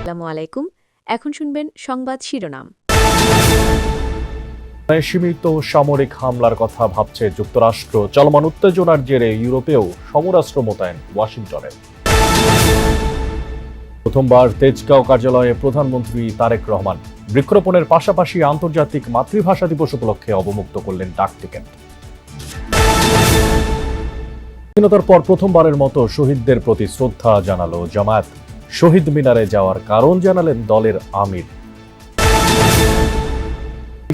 আসসালামু আলাইকুম। এখন শুনবেন সংবাদ শিরোনাম। সীমিত সামরিক হামলার কথা ভাবছে যুক্তরাষ্ট্র। চলমান উত্তেজনার জেরে ইউরোপেও সমরাস্ত্র মোতায়েন ওয়াশিংটনের। প্রথমবার তেজগাঁও কার্যালয়ে প্রধানমন্ত্রী তারেক রহমান বৃক্ষরোপণের পাশাপাশি আন্তর্জাতিক মাতৃভাষা দিবস উপলক্ষে অবমুক্ত করলেন ডাক টিকিট। স্বাধীনতার পর প্রথমবারের মতো শহীদদের প্রতি শ্রদ্ধা জানালো জামায়াত। শহীদ মিনারে যাওয়ার কারণ জানালেন দলের আমির।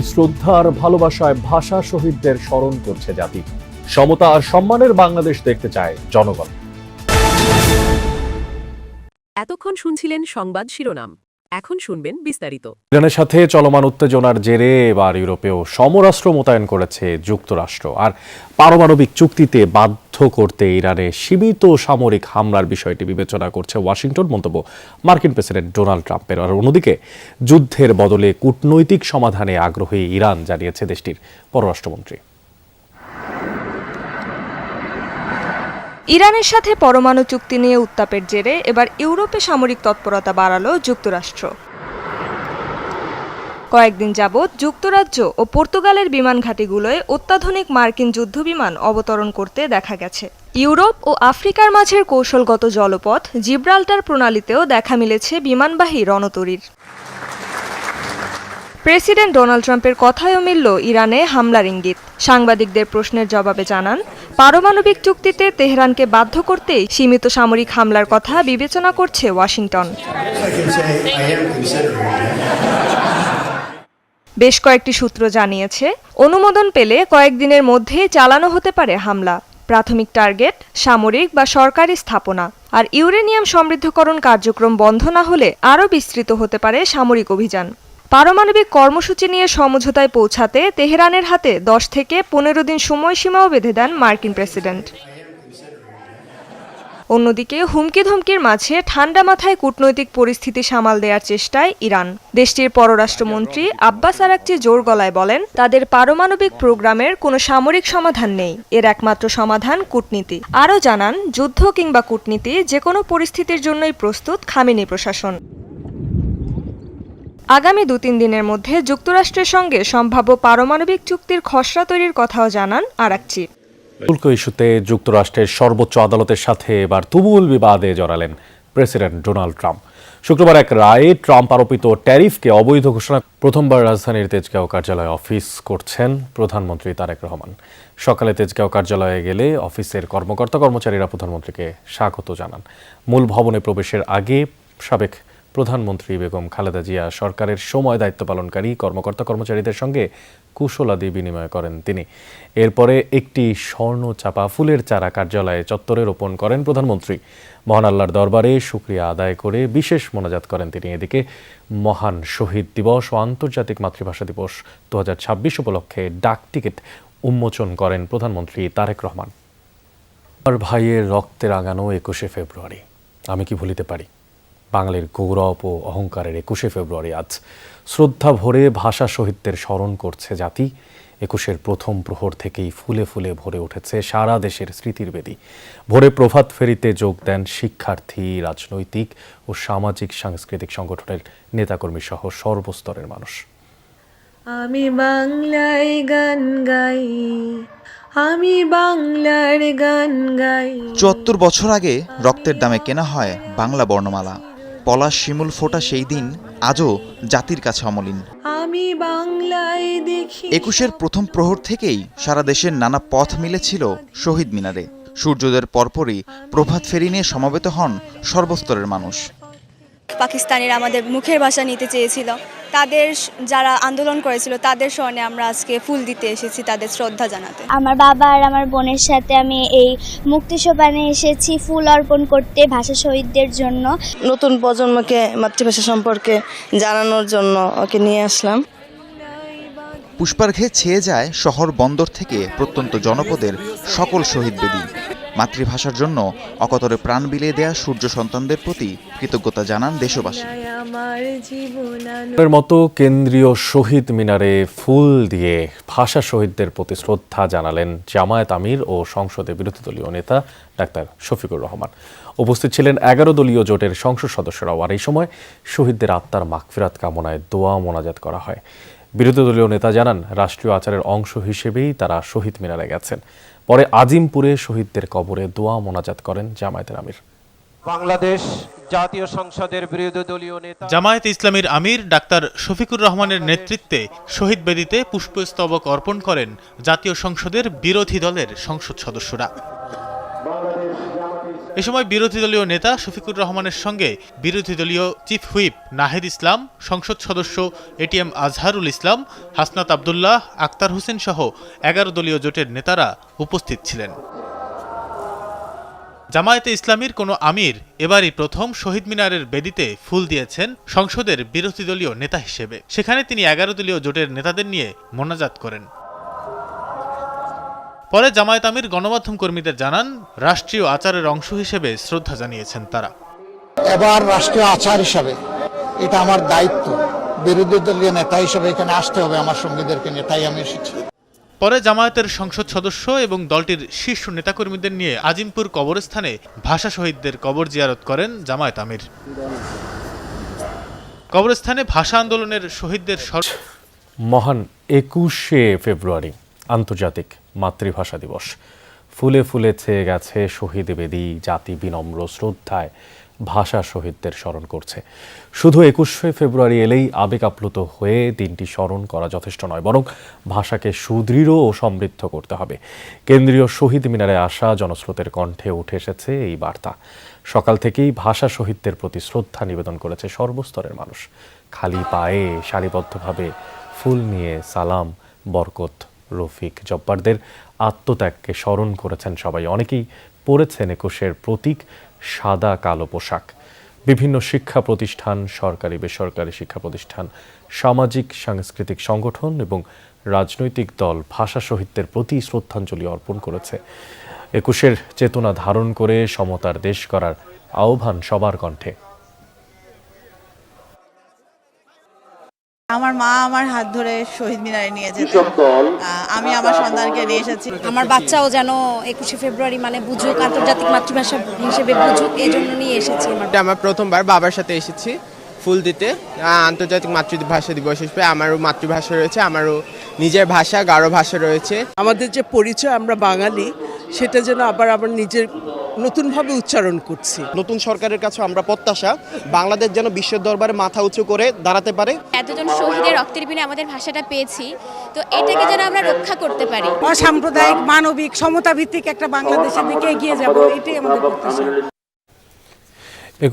শ্রদ্ধা আর ভালোবাসায় ভাষা শহীদদের স্মরণ করছে জাতি। সমতা আর সম্মানের বাংলাদেশ দেখতে চায় জনগণ। এতক্ষণ শুনছিলেন সংবাদ শিরোনাম, এখন শুনবেন বিস্তারিত। ইরানের সাথে চলমান উত্তেজনার জেরে এবার ইউরোপেও সমরাস্ত্র মোতায়েন করেছে যুক্তরাষ্ট্র। আর পারমাণবিক চুক্তিতে বাধ্য করতে ইরানে সীমিত সামরিক হামলার বিষয়টি বিবেচনা করছে ওয়াশিংটন। মন্তব্য মার্কিন প্রেসিডেন্ট ডোনাল্ড ট্রাম্পের। আর অন্যদিকে যুদ্ধের বদলে কূটনৈতিক সমাধানে আগ্রহী ইরান জানিয়েছে দেশটির পররাষ্ট্রমন্ত্রী। ইরানের সাথে পরমাণু চুক্তি নিয়ে উত্তাপের জেরে এবার ইউরোপে সামরিক তৎপরতা বাড়ালো যুক্তরাষ্ট্র। কয়েকদিন যাবৎ যুক্তরাজ্য ও পর্তুগালের বিমান ঘাঁটিগুলোয় অত্যাধুনিক মার্কিন যুদ্ধবিমান অবতরণ করতে দেখা গেছে। ইউরোপ ও আফ্রিকার মাঝের কৌশলগত জলপথ জিব্রাল্টার প্রণালীতেও দেখা মিলেছে বিমানবাহী রণতরীর। প্রেসিডেন্ট ডোনাল্ড ট্রাম্পের কথায়ও মিলল ইরানে হামলার ইঙ্গিত। সাংবাদিকদের প্রশ্নের জবাবে জানান, পারমাণবিক চুক্তিতে তেহরানকে বাধ্য করতেই সীমিত সামরিক হামলার কথা বিবেচনা করছে ওয়াশিংটন। বেশ কয়েকটি সূত্র জানিয়েছে, অনুমোদন পেলে কয়েকদিনের মধ্যেই চালানো হতে পারে হামলা। প্রাথমিক টার্গেট সামরিক বা সরকারি স্থাপনা। আর ইউরেনিয়াম সমৃদ্ধকরণ কার্যক্রম বন্ধ না হলে আরও বিস্তৃত হতে পারে সামরিক অভিযান। পারমাণবিক কর্মসূচি নিয়ে সমঝোতায় পৌঁছাতে তেহরানের হাতে 10 থেকে 15 দিন সময়সীমাও বেঁধে দেন মার্কিন প্রেসিডেন্ট। অন্যদিকে হুমকি ধমকির মাঝে ঠান্ডা মাথায় কূটনৈতিক পরিস্থিতি সামাল দেওয়ার চেষ্টায় ইরান। দেশটির পররাষ্ট্রমন্ত্রী আব্বাস আরাকচি জোর গলায় বলেন, তাদের পারমাণবিক প্রোগ্রামের কোনো সামরিক সমাধান নেই, এর একমাত্র সমাধান কূটনীতি। আরও জানান, যুদ্ধ কিংবা কূটনীতি যে কোনো পরিস্থিতির জন্যই প্রস্তুত খামেনি প্রশাসন। আগামী 2-3 দিনের মধ্যে যুক্তরাষ্ট্রের সঙ্গে সম্ভাব্য পারমাণবিক চুক্তির খসড়া তৈরির কথাও জানান আরাকচি। শুল্ক ইস্যুতে যুক্তরাষ্ট্রের সর্বোচ্চ আদালতের সাথে এবার তুমুল বিবাদে জড়ালেন প্রেসিডেন্ট ডোনাল্ড ট্রাম্প। শুক্রবার এক রায়ে ট্রাম্প আরোপিত ট্যারিফকে অবৈধ ঘোষণা। প্রথমবার রাজধানীর তেজগাঁও কার্যালয়ে অফিস করছেন প্রধানমন্ত্রী তারেক রহমান। সকালে তেজগাঁও কার্যালয়ে গেলে অফিসের কর্মকর্তা-কর্মচারীরা প্রধানমন্ত্রীকে স্বাগত জানান। মূল ভবনে প্রবেশের আগে সাবেক প্রধানমন্ত্রী বেগম খালেদা জিয়া সরকারের সময় দায়িত্ব পালনকারী কর্মকর্তা-কর্মচারীদের সঙ্গে কুশলাদি বিনিময় করেন তিনি। এরপরে একটি স্বর্ণ চাপা ফুলের চারা কার্যালয়ে চত্বরে রোপণ করেন প্রধানমন্ত্রী। মহান আল্লাহর দরবারে শুকরিয়া আদায় করে বিশেষ মোনাজাত করেন তিনি। এদিকে মহান শহীদ দিবস ও আন্তর্জাতিক মাতৃভাষা দিবস 2026 উপলক্ষে ডাক টিকিট উন্মোচন করেন প্রধানমন্ত্রী তারেক রহমান। আমার ভাইয়ের রক্তে রাঙানো 21শে ফেব্রুয়ারি আমি কি ভুলিতে পারি। বাঙালির গৌরব ও অহংকারের 21শে ফেব্রুয়ারি আজ শ্রদ্ধা ভরে ভাষা শহীদদের স্মরণ করছে জাতি। 21শের প্রথম প্রহর থেকেই ফুলে ফুলে ভরে উঠেছে সারা দেশের স্মৃতির বেদি। ভোরে প্রভাত ফেরিতে যোগ দেন শিক্ষার্থী, রাজনৈতিক ও সামাজিক সাংস্কৃতিক সংগঠনের নেতাকর্মী সহ সর্বস্তরের মানুষ। আমি বাংলায় গান গাই, আমি বাংলার গান গাই। ৭৪ বছর আগে রক্তের দামে কেনা হয় বাংলা বর্ণমালা। পলাশ শিমুল ফোটা সেই দিন আজও জাতির কাছে অমলিন। আমি বাংলায় দেখি 21শের প্রথম প্রহর থেকেই সারা দেশের নানা পথ মিলেছিল শহীদ মিনারে। সূর্যোদয়ের পরপরই প্রভাত ফেরি নিয়ে সমবেত হন সর্বস্তরের মানুষ। পাকিস্তানিরা আমাদের মুখের ভাষা নিতে চেয়েছিল, তাদের যারা আন্দোলন করেছিল তাদের স্মরণে আমরা আজকে ফুল দিতে এসেছি, তাদের শ্রদ্ধা জানাতে। আমার বাবা আর আমার বোনের সাথে আমি এই মুক্তি সোপানে এসেছি ফুল অর্পণ করতে ভাষা শহীদদের জন্য। নতুন প্রজন্মকে মাতৃভাষা সম্পর্কে জানানোর জন্য ওকে নিয়ে আসলাম। পুষ্পার্ঘে ছেয়ে যায় শহর বন্দর থেকে প্রত্যন্ত জনপদের সকল শহীদ বেদি। মাতৃভাষার জন্য অকাতরে প্রাণ বিলিয়ে দেয়া সূর্য সন্তানদের প্রতি কৃতজ্ঞতা জানান দেশবাসী। আমার জীবন এর মতো কেন্দ্রীয় শহীদ মিনারে ফুল দিয়ে ভাষা শহীদদের প্রতি শ্রদ্ধা জানালেন জামায়াত আমির ও সংসদে বিরোধী দলীয় নেতা ডাক্তার শফিকুর রহমান। উপস্থিত ছিলেন 11 দলীয় জোটের সংসদ সদস্যরাও। আর এই সময় শহীদদের আত্মার মাগফিরাত কামনায় দোয়া মোনাজাত করা হয়। বিরোধী দলীয় নেতা জানান, রাষ্ট্রীয় আচারের অংশ হিসেবেই তারা শহীদ মিনারে গেছেন। পরে আজিমপুরে শহীদদের কবরে দোয়া মোনাজাত করেন জামায়াতের আমির। বাংলাদেশ জাতীয় সংসদের বিরোধী দলীয় নেতা জামায়াতে ইসলামীর আমির ডাক্তার শফিকুর রহমানের নেতৃত্বে শহীদ বেদিতে পুষ্পস্তবক অর্পণ করেন জাতীয় সংসদের বিরোধী দলের সংসদ সদস্যরা। এ সময় বিরোধী দলীয় নেতা শফিকুর রহমানের সঙ্গে বিরোধী দলীয় চিফ হুইপ নাহিদ ইসলাম, সংসদ সদস্য এটিএম আজহারুল ইসলাম, হাসনাত আবদুল্লাহ, আক্তার হোসেন সহ 11 দলীয় জোটের নেতারা উপস্থিত ছিলেন। জামায়াতে ইসলামীর কোনো আমির এবারই প্রথম শহীদ মিনারের বেদিতে ফুল দিয়েছেন সংসদের বিরোধী দলীয় নেতা হিসেবে। সেখানে তিনি 11 দলীয় জোটের নেতাদের নিয়ে মোনাজাত করেন। পরে জামায়াত আমির গণমাধ্যম কর্মীদের জানান, রাষ্ট্রীয় আচারের অংশ হিসেবে শ্রদ্ধা জানিয়েছেন তারা। এবার রাষ্ট্রীয় আচার হিসাবে এটা আমার দায়িত্ব, বিরোধী দলীয় নেতা হিসেবে এখানে আসতে হবে আমার সঙ্গীদেরকে নিয়ে, তাই আমি এসেছি। পরে জামায়াতের সংসদ সদস্য এবং দলটির শীর্ষ নেতাকর্মীদের নিয়ে আজিমপুর কবরস্থানে ভাষা শহীদদের কবর জিয়ারত করেন জামায়াত আমির। কবরস্থানে ভাষা আন্দোলনের শহীদদের মহান 21শে ফেব্রুয়ারি আন্তর্জাতিক মাতৃভাষা দিবস। ফুলে ফুলে ছেয়ে গেছে শহীদ বেদি। জাতি বিনম্র শ্রদ্ধায় ভাষা শহীদদের স্মরণ করছে। শুধু 21শে ফেব্রুয়ারি এলেই আবেগ আপ্লুত হয়ে দিনটি স্মরণ করা যথেষ্ট নয়, বরং ভাষাকে সুদৃঢ় ও সমৃদ্ধ করতে হবে। কেন্দ্রীয় শহীদ মিনারে আসা জনস্রোতের কণ্ঠে উঠে এসেছে এই বার্তা। সকাল থেকেই ভাষা শহীদদের প্রতি শ্রদ্ধা নিবেদন করেছে সর্বস্তরের মানুষ। খালি পায়ে সারিবদ্ধভাবে ফুল নিয়ে সালাম, বরকত, রফিক, জব্বারদের আত্মত্যাগকে স্মরণ করেছেন সবাই। অনেকেই পরেছেন 21-এর প্রতীক সাদা কালো পোশাক। বিভিন্ন শিক্ষা প্রতিষ্ঠান, সরকারি বেসরকারি শিক্ষা প্রতিষ্ঠান, সামাজিক সাংস্কৃতিক সংগঠন এবং রাজনৈতিক দল ভাষা শহীদদের প্রতি শ্রদ্ধাঞ্জলি অর্পণ করেছে। 21-এর চেতনা ধারণ করে সমতার দেশ করার আহ্বান সবার কণ্ঠে। আমার মা আমার হাত ধরে শহীদ মিনারে নিয়ে যেত, আমি আমার সন্তানকে নিয়ে এসেছি। আমার বাচ্চাও যেন 21শে ফেব্রুয়ারি মানে বুঝুক, আন্তর্জাতিক মাতৃভাষা হিসেবে বুঝুক, এই জন্য নিয়ে এসেছি। আমার প্রথমবার বাবার সাথে এসেছি ফুল দিতে। আন্তর্জাতিক মাতৃভাষা দিবস হিসেবে আমারও মাতৃভাষা রয়েছে, আমারও নিজের ভাষা গারো ভাষা রয়েছে। আমাদের যে পরিচয় আমরা বাঙালি, সেটা যেন আবার নিজের নতুনভাবে উচ্চারণ করছি। নতুন সরকারের কাছে আমরা প্রত্যাশা বাংলাদেশ যেন বিশ্বের দরবারে মাথা উঁচু করে দাঁড়াতে পারে। এতজন শহীদের রক্তের বিনিময়ে আমাদের ভাষাটা পেয়েছি, তো এটাকে যেন আমরা রক্ষা করতে পারি। অসাম্প্রদায়িক, মানবিক, সমতাভিত্তিক একটা বাংলাদেশের দিকে এগিয়ে যাব, এটাই আমাদের প্রত্যাশা।